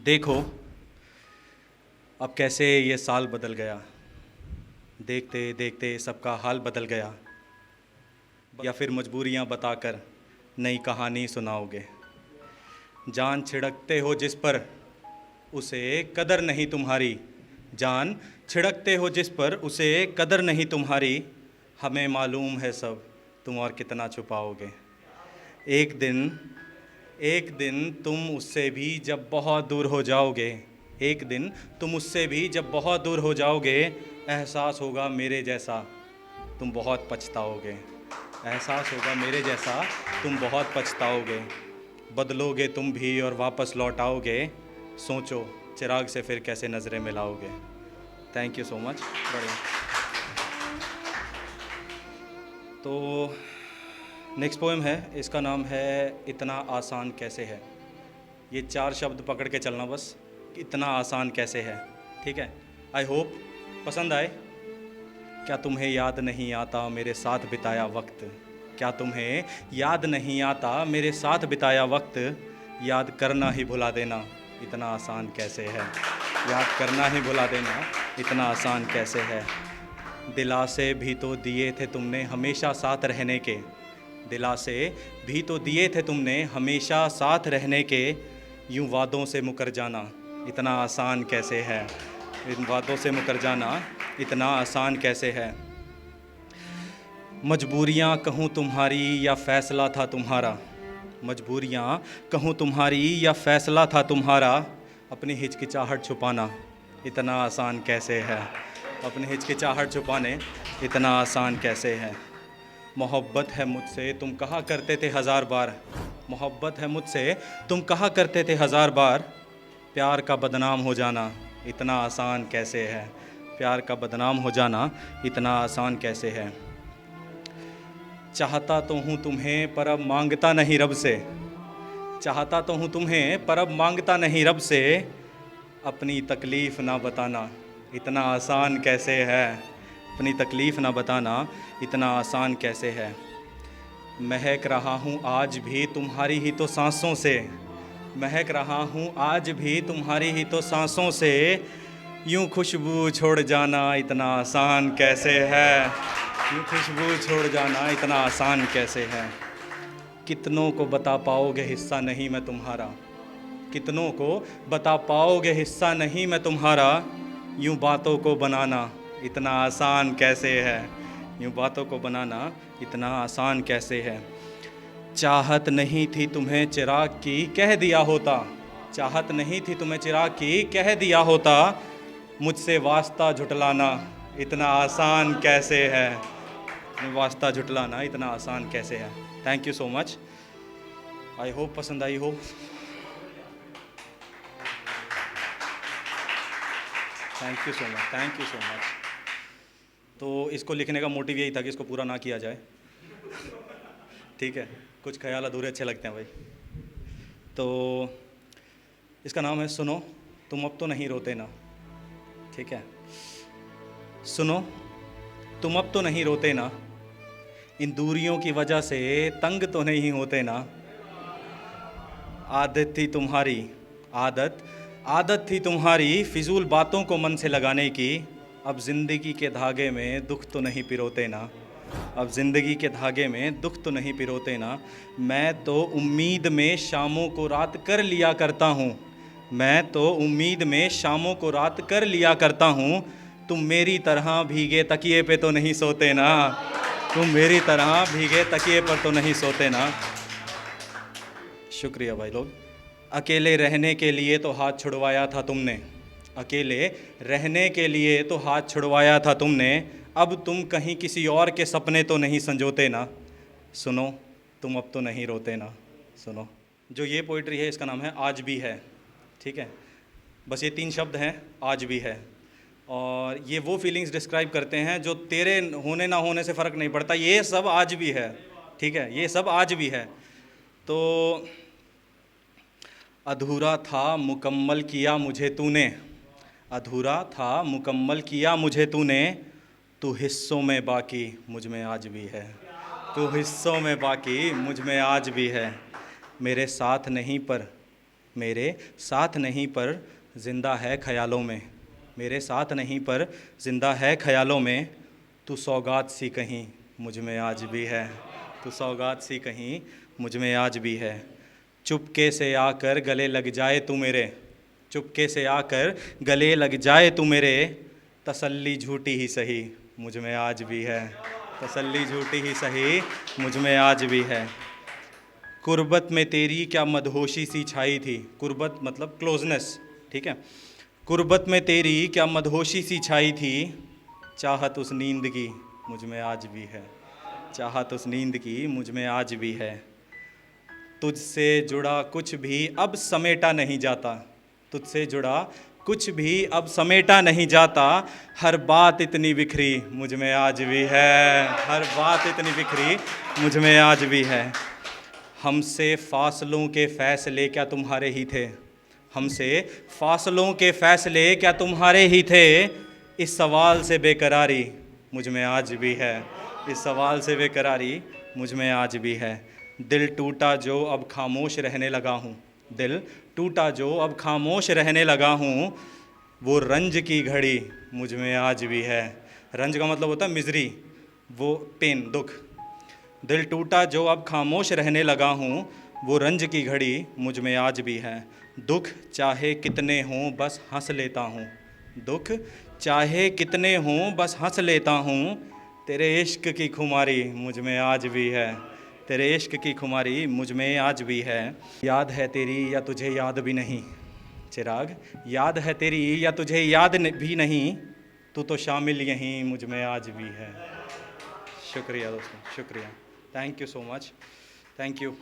देखो अब कैसे ये साल बदल गया, देखते देखते सबका हाल बदल गया, या फिर मजबूरियां बताकर नई कहानी सुनाओगे। जान छिड़कते हो जिस पर उसे कदर नहीं तुम्हारी, जान छिड़कते हो जिस पर उसे कदर नहीं तुम्हारी। हमें मालूम है सब, तुम और कितना छुपाओगे। एक दिन एक दिन तुम उससे भी जब बहुत दूर हो जाओगे, एक दिन तुम उससे भी जब बहुत दूर हो जाओगे, एहसास होगा मेरे जैसा तुम बहुत पछताओगे। एहसास होगा मेरे जैसा तुम बहुत पछताओगे। बदलोगे तुम भी और वापस लौट आओगे, सोचो चिराग से फिर कैसे नज़रें मिलाओगे। Thank you so much. बढ़िया। तो नेक्स्ट पोएम है, इसका नाम है इतना आसान कैसे है। ये 4 शब्द पकड़ के चलना बस, इतना आसान कैसे है। ठीक है, आई होप पसंद आए। क्या तुम्हें याद नहीं आता मेरे साथ बिताया वक्त, क्या तुम्हें याद नहीं आता मेरे साथ बिताया वक्त। याद करना ही भुला देना इतना आसान कैसे है, याद करना ही भुला देना इतना आसान कैसे है। दिलासे भी तो दिए थे तुमने हमेशा साथ रहने के, दिलासे भी तो दिए थे तुमने हमेशा साथ रहने के। यूं वादों से मुकर जाना इतना आसान कैसे है, इन वादों से मुकर जाना इतना आसान कैसे है। मजबूरियां कहूँ तुम्हारी या फ़ैसला था तुम्हारा, मजबूरियां कहूँ तुम्हारी या फ़ैसला था तुम्हारा। अपनी हिचकिचाहट छुपाना इतना आसान कैसे है, अपनी हिचकिचाहट छुपाने इतना आसान कैसे है। मोहब्बत है मुझसे तुम कहा करते थे हज़ार बार, मोहब्बत है मुझसे तुम कहा करते थे हज़ार बार। प्यार का बदनाम हो जाना इतना आसान कैसे है, प्यार का बदनाम हो जाना इतना आसान कैसे है। चाहता तो हूँ तुम्हें पर अब मांगता नहीं रब से, चाहता तो हूँ तुम्हें पर अब मांगता नहीं रब से। अपनी तकलीफ़ ना बताना इतना आसान कैसे है, अपनी तकलीफ़ ना बताना इतना आसान कैसे है। महक रहा हूँ आज भी तुम्हारी ही तो सांसों से, महक रहा हूँ आज भी तुम्हारी ही तो सांसों से। यूँ खुशबू छोड़ जाना इतना आसान कैसे है, यूँ खुशबू छोड़ जाना इतना आसान कैसे है। कितनों को बता पाओगे हिस्सा नहीं मैं तुम्हारा, कितनों को बता पाओगे हिस्सा नहीं मैं तुम्हारा। यूँ बातों को बनाना इतना आसान कैसे है, यूँ बातों को बनाना इतना आसान कैसे है। चाहत नहीं थी तुम्हें चिराग की कह दिया होता, चाहत नहीं थी तुम्हें चिराग की कह दिया होता। मुझसे वास्ता झुटलाना इतना आसान कैसे है, वास्ता झुटलाना इतना आसान कैसे है। Thank you so much, I hope पसंद आई हो। Thank you so much, thank you so much. तो इसको लिखने का मोटिव यही था कि इसको पूरा ना किया जाए। ठीक है, कुछ ख्याल अधूरे अच्छे लगते हैं भाई। तो इसका नाम है सुनो तुम अब तो नहीं रोते ना। ठीक है, सुनो तुम अब तो नहीं रोते ना, इन दूरियों की वजह से तंग तो नहीं होते ना। आदत थी तुम्हारी, आदत आदत थी तुम्हारी फिजूल बातों को मन से लगाने की। अब ज़िंदगी के धागे में दुख तो नहीं पिरोते ना, अब ज़िंदगी के धागे में दुख तो नहीं पिरोते ना। मैं तो उम्मीद में शामों को रात कर लिया करता हूँ, मैं तो उम्मीद में शामों को रात कर लिया करता हूँ। तुम मेरी तरह भीगे तकिए पे तो नहीं सोते ना, तुम मेरी तरह भीगे तकिए पर तो नहीं सोते ना। शुक्रिया भाई लोग। अकेले रहने के लिए तो हाथ छुड़वाया था तुमने, अकेले रहने के लिए तो हाथ छुड़वाया था तुमने। अब तुम कहीं किसी और के सपने तो नहीं संजोते ना, सुनो तुम अब तो नहीं रोते ना, सुनो। जो ये पोइट्री है इसका नाम है आज भी है। ठीक है, बस ये 3 शब्द हैं, आज भी है। और ये वो फीलिंग्स डिस्क्राइब करते हैं जो तेरे होने ना होने से फ़र्क नहीं पड़ता, ये सब आज भी है। ठीक है, ये सब आज भी है। तो अधूरा था मुकम्मल किया मुझे तूने, अधूरा था मुकम्मल किया मुझे तूने। तू हिस्सों में बाकी मुझ में आज भी है, तू हिस्सों में बाकी मुझ में आज भी है। मेरे साथ नहीं पर मेरे साथ नहीं पर जिंदा है ख्यालों में, मेरे साथ नहीं पर जिंदा है ख्यालों में, तू सौगात सी कहीं मुझ में आज भी है, तू सौगात सी कहीं मुझ में आज भी है। चुपके से आकर गले लग जाए तू मेरे, चुपके से आकर गले लग जाए तू मेरे, तसल्ली झूठी ही सही मुझ में आज भी है, तसल्ली झूठी ही सही मुझ में आज भी है। कुर्बत में तेरी क्या मदहोशी सी छाई थी, कुर्बत मतलब क्लोजनेस, ठीक है। कुर्बत में तेरी क्या मदहोशी सी छाई थी, चाहत उस नींद की मुझ में आज भी है, चाहत उस नींद की मुझ में आज भी है। तुझसे जुड़ा कुछ भी अब समेटा नहीं जाता, तुझसे जुड़ा कुछ भी अब समेटा नहीं जाता, हर बात इतनी बिखरी मुझ में आज भी है, हर बात इतनी बिखरी मुझ में आज भी है। हमसे फासलों के फ़ैसले क्या तुम्हारे ही थे, हमसे फासलों के फ़ैसले क्या तुम्हारे ही थे, इस सवाल से बेकरारी मुझ में आज भी है, इस सवाल से बेकरारी मुझ में आज भी है। दिल टूटा जो अब खामोश रहने लगा हूँ, दिल टूटा जो अब खामोश रहने लगा हूँ, वो रंज की घड़ी मुझ में आज भी है। रंज का मतलब होता है मिजरी, वो पेन, दुख। दिल टूटा जो अब खामोश रहने लगा हूँ, वो रंज की घड़ी मुझ में आज भी है। दुख चाहे कितने हों बस हंस लेता हूँ, दुख चाहे कितने हों बस हंस लेता हूँ, तेरे इश्क की खुमारी मुझ में आज भी है, तेरे इश्क की खुमारी मुझ में आज भी है। याद है तेरी या तुझे याद भी नहीं चिराग, याद है तेरी या तुझे याद भी नहीं, तू तो शामिल यहीं मुझ में आज भी है। शुक्रिया दोस्तों, शुक्रिया, thank you so much, thank you.